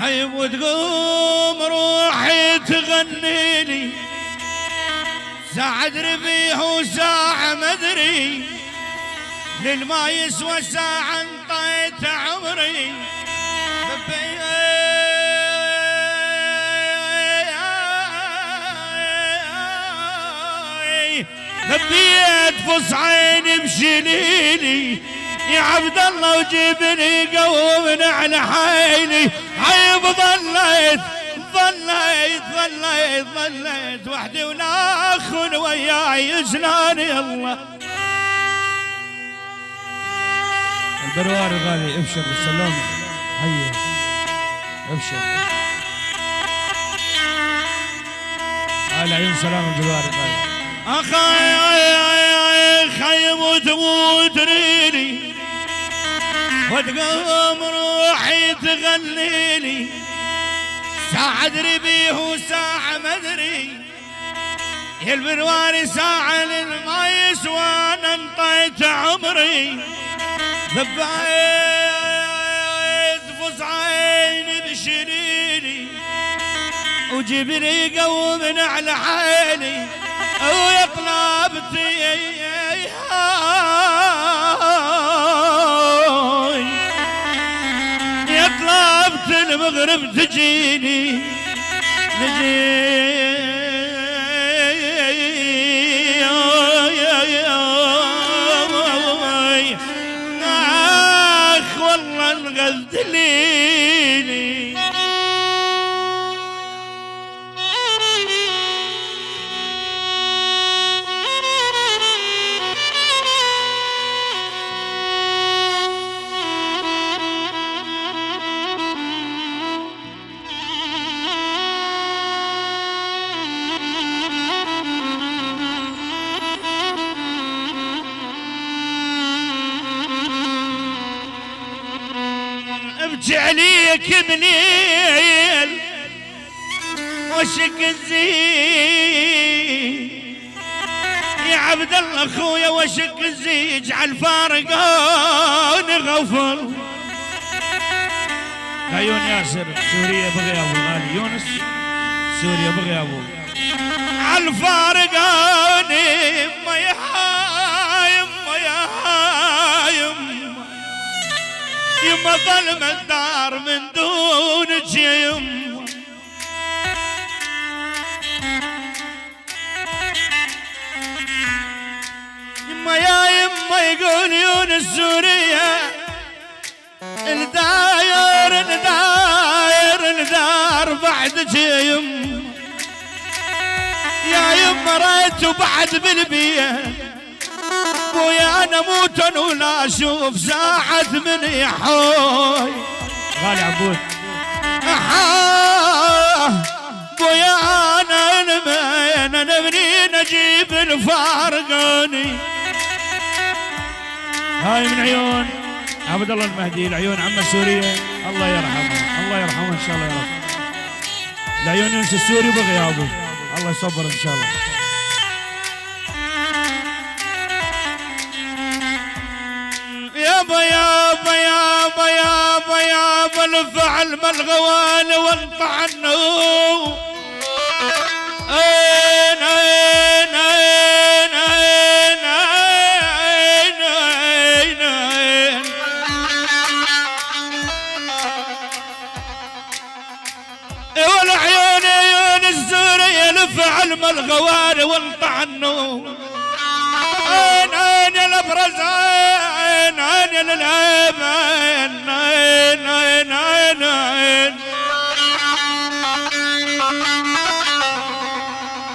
حيب وتقوم روحي تغني لي، ساعة ربيح وساعة مدري، للما يسوى ساعة انطيت عمري. لبيت فص عيني بشليلي يا عبد الله وجبني قومنا على حيلي. عيب ظليت وحدي ولا اخ وياي جناني الله. البروار الغالي ابشر بالسلام. هيا ابشر. العيون سلام البروار الغالي. خيم وتموت ريلي وتقوم روحي تغنيلي، ساعة ربيه وساعة مدري، يا البرواري ساعة للما يسوى انا انطيت عمري. ذبيت فص عيني بشريلي وجبري قومنا على حيلي، ويا طلبتي يا طلبت المغرب تجيني نجي اخ والله انغذليني. ابكي عليك منيل وشك الزين يا عبد الله اخويا وشك الزين، اجعل فارقان غفر. عيون ياسر سوريا بغيابه غالي يونس سوريا بغيابه. عالفارقان يما يا يما ظلم الدار من دونك يا يما. يا يما يقول يونس سوريا نداير بعدك يا يما. يا يما ريت وبعد بالبيت بويا انا موت ولا اشوف ساعة من يحوي. غالي عبود بويا انا نبني نجيب الفارقاني. هاي من عيون عبد الله المهدي العيون عم سوريا الله يرحمه الله يرحمه ان شاء الله يا رب. العيون يونس السوري بغيابه الله يصبر ان شاء الله. يابا الفعل مالغوان وانطعنه. والعيون عيون السورية الفعل مالغوان وانطعنه. عين الابرز عين للعيب عين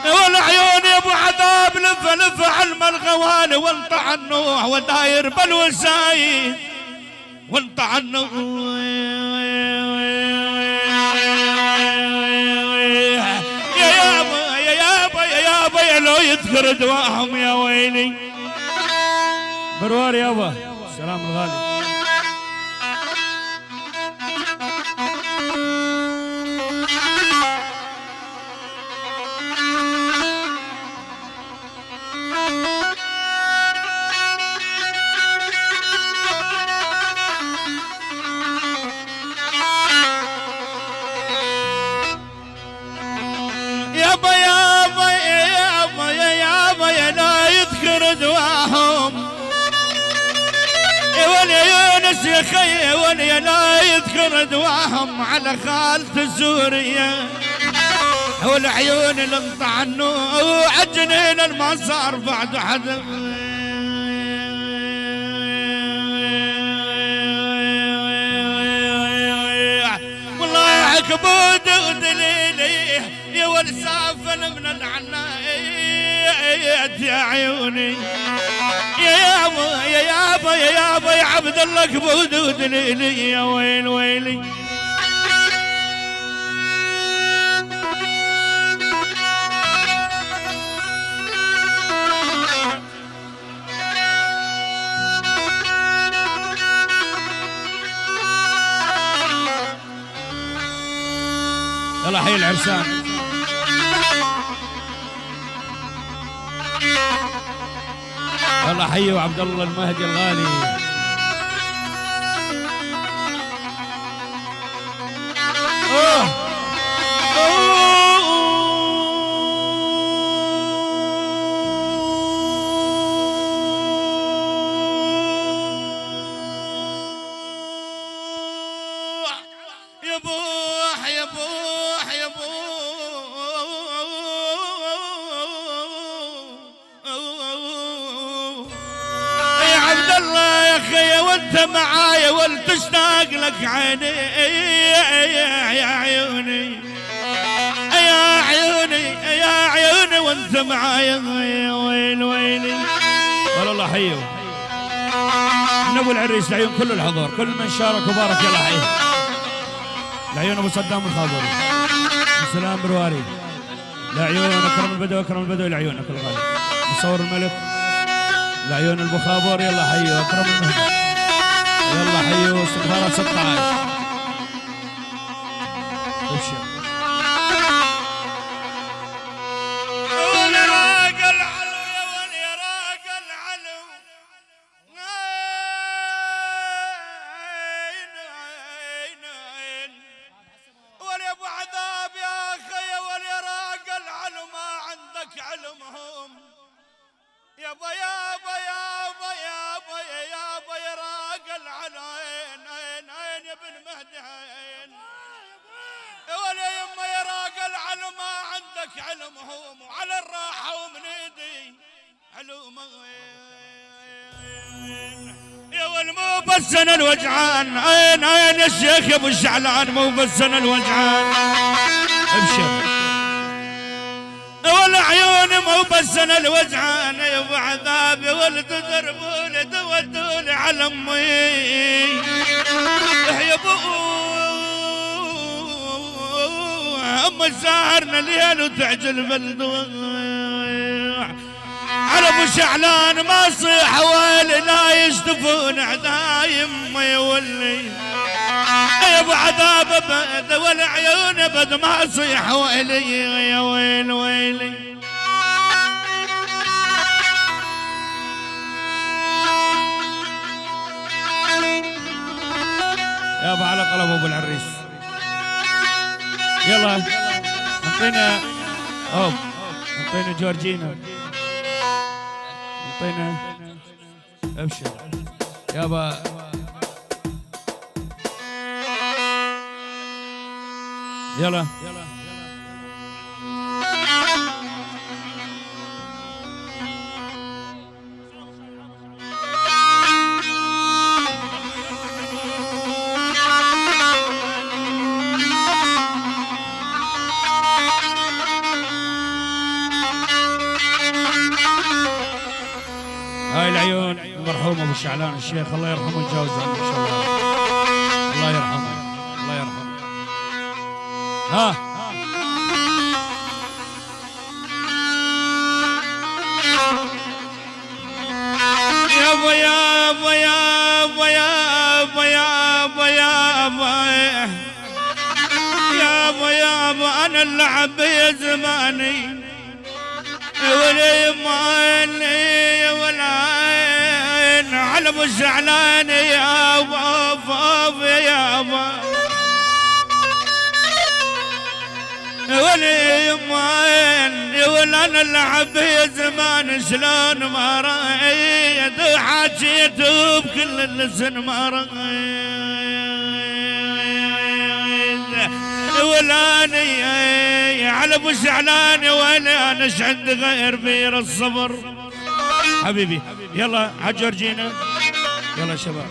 والعيون يا ابو عذاب لف علم الغوالي وانطع النوح وداير بالوسايد وانطع النوح. يا لو يذكر دواهم يا ويلي. بروار يابا سلام الغالي. ونس يا خي ولي لا يذكر دواهم على خالته سوريا والعيون اللي انطعنوا وعجنين المصار بعد حد والله عقبود ودليلي يا والسافل من العنايات يا عيوني يا يابا يا يابا يا يابا يا عبد الله قبود ودليلي يا ويل ويلي يلا حي العرسان يلا حيوا عبد الله المهدي الغالي يا بوح يا بوح يا بوح يا عبد الله يا اخي وانت معايا ولتشتاق لك عيني يا عيوني يا عيوني يا عيوني وانت معايا يا ويل ويلي والله حيوا من ابو العريس العيون كل الحضور كل من شارك وبارك يلا حيوا العيون ابو صدام الخابري سلام برواري العيون اكرم البدوي اكرم البدوي لعيونك الغالي مصور الملك العيون البخابور يلا حيوا اكرم المهدي يلا حيوا استقبال 16 ابشر علمهم يابا يابا يابا يابا يابا يا راجل على عين عين عين يا ابن مهدي عين ولا يما يا راجل على ما عندك علمهم وعلى الراحة ومن ايدي علومهم يا والمو بس انا الوجعان عين عين يا شيخ يا ابو الشعلان مو بس انا الوجعان ابشر والعيون مو بس انا الوجعان يا ابو عذابي ولد تضربوني تودوني على امي يا ابو ام سهرنا ليل وتعجل بالدواء على ابو شعلان ما صيح ويلي لا يشتفون عداي امي ولي يا ابو عذاب بد والعيون بد ما صيح ويلي يا ويل ويلي يا ابو على قلب ابو العريس يلا انطينا انطينا جورجينا انطينا ابشر يابا يلا هاي العيون المرحوم ابو شعلان الشيخ الله يرحمه ويتجاوز عنه ان شاء الله الله يرحمه الله يرحمه ها يابا يابا يابا يابا يابا يابا يابا انا اللعب يا زماني ولي ماني والعين على ابو الزعلان يابا يابا ولي يمان ولا نلعب في زمان شلون ما رايد حاجيت بكل اللسن ما رايد ولاني على ابو شعلاني ولا نش عند غير بير الصبر حبيبي. يلا عجرجينا يلا شباب.